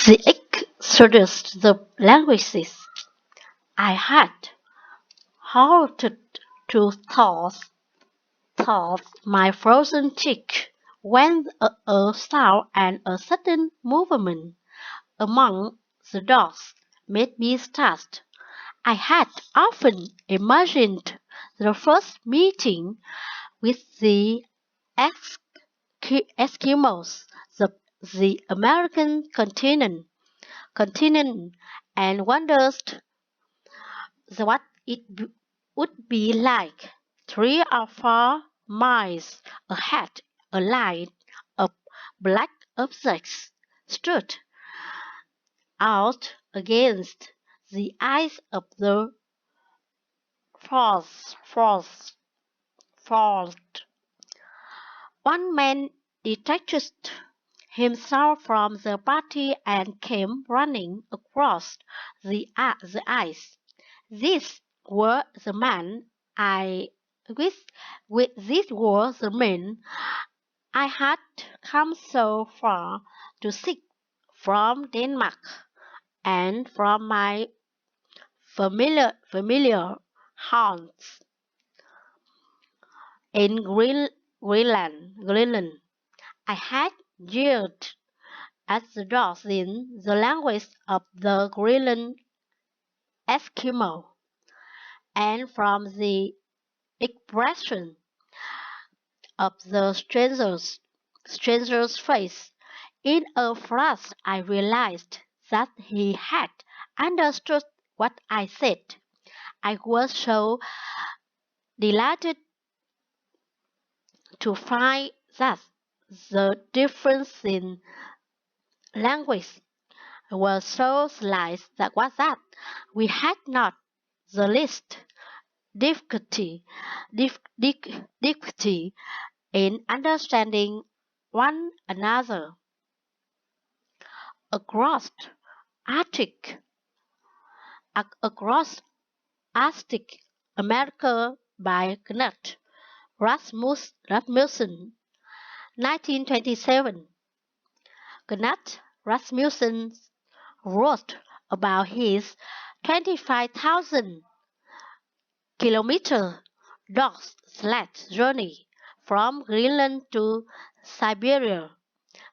The exodus the languages I had halted to thaw my frozen cheek when a sound and a sudden movement among the dogs made me start. I had often imagined the first meeting with the Eskimos, the American continent, and wondered what would be like. 3 or 4 miles ahead, a line of black objects stood out against the ice of the forest. forest. One man detached himself from the party and came running across the ice. These were the men I these were the men I had come so far to seek from Denmark and from my familiar haunts in Greenland. I had jeered at the dogs in the language of the Greenland Eskimo, and from the expression of the stranger's face. In a flash, I realized that he had understood what I said. I was so delighted to find that the difference in language was so slight that we had not the least difficulty, difficulty in understanding one another. Across Arctic, across Arctic America by Knut Rasmussen, 1927. Knut Rasmussen wrote about his 25,000 kilometer dog sled journey from Greenland to Siberia,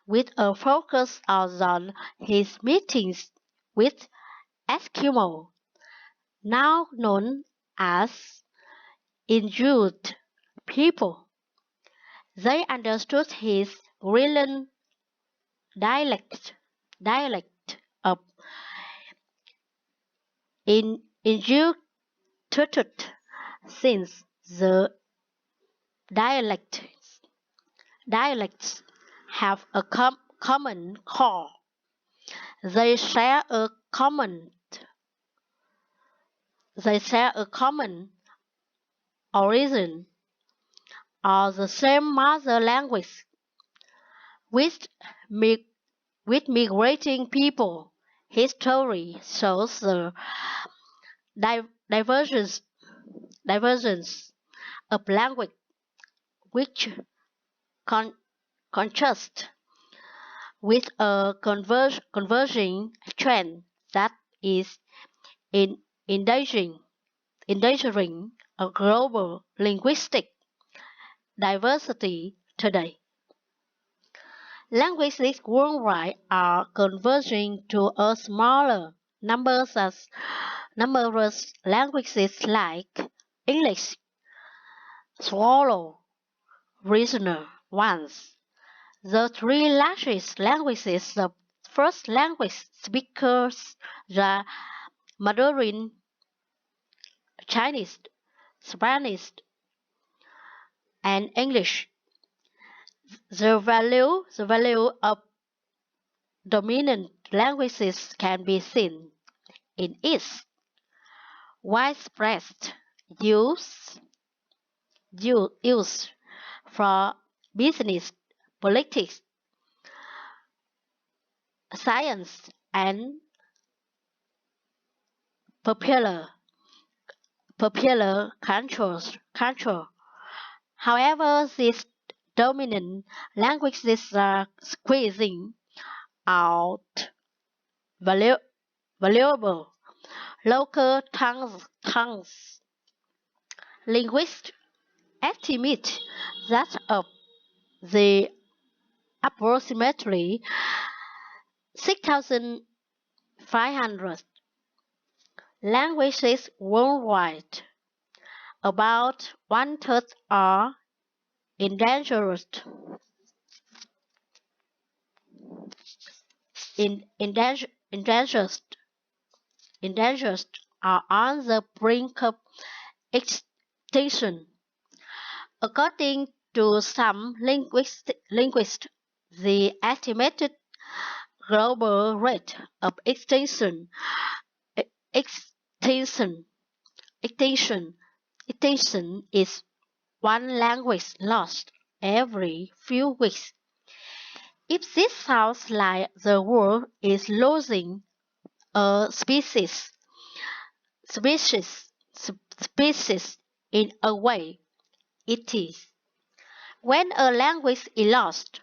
with a focus on his meetings with Eskimo, now known as Inuit people. They understood his Greenland dialect of Inuktitut, since the dialects dialects have a common core. They share a common origin or the same mother language with mi- with migrating people. History shows the divergence divergence of language which con- contrasts with a converging trend that is in endangering endangering a global linguistic diversity today. Languages worldwide are converging to a smaller numerous languages like English, swallow regional ones. The three largest languages, the first language speakers, the Mandarin, Chinese, Spanish, and English. The value of dominant languages can be seen in its widespread use, use for business, politics, science, and popular culture. However, these dominant languages are squeezing out valuable local tongues. Linguists estimate that of the approximately 6,500 languages worldwide, about one-third are endangered. Endangered endangered are on the brink of extinction. According to some linguists, the estimated global rate of extinction, extinction, extinction is one language lost every few weeks. If this sounds like the world is losing a species in a way, it is. When a language is lost,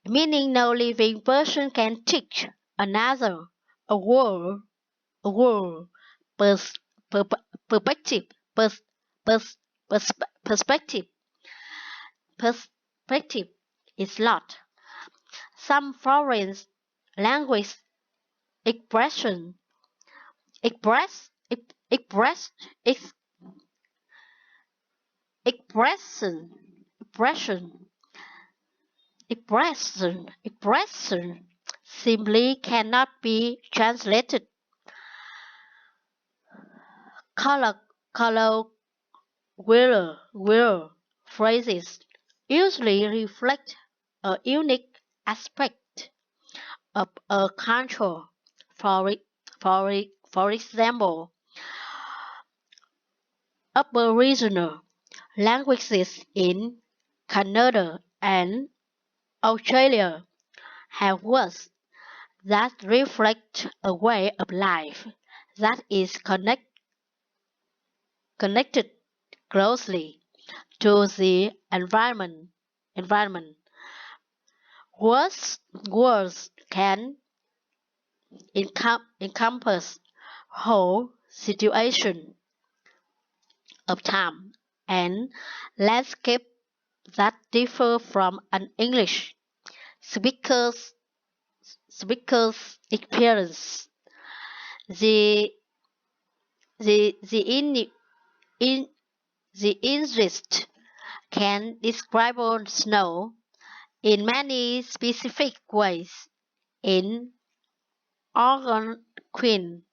meaning no living person can teach another a world, a world pers, per, perspective, pers, pers, perspective, perspective is lost. Some foreign language expression express express ex, expression expression simply cannot be translated. Colloquial phrases usually reflect a unique aspect of a culture. For example, Aboriginal languages in Canada and Australia have words that reflect a way of life that is connected closely to the environment. Words can encompass whole situation of time and landscape that differ from an English speaker's experience. The the in the interest can describe snow in many specific ways. In Algonquian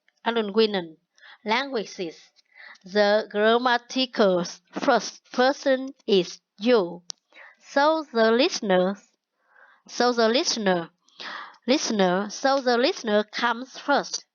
languages, the grammatical first person is you, so the listener, so the listener comes first.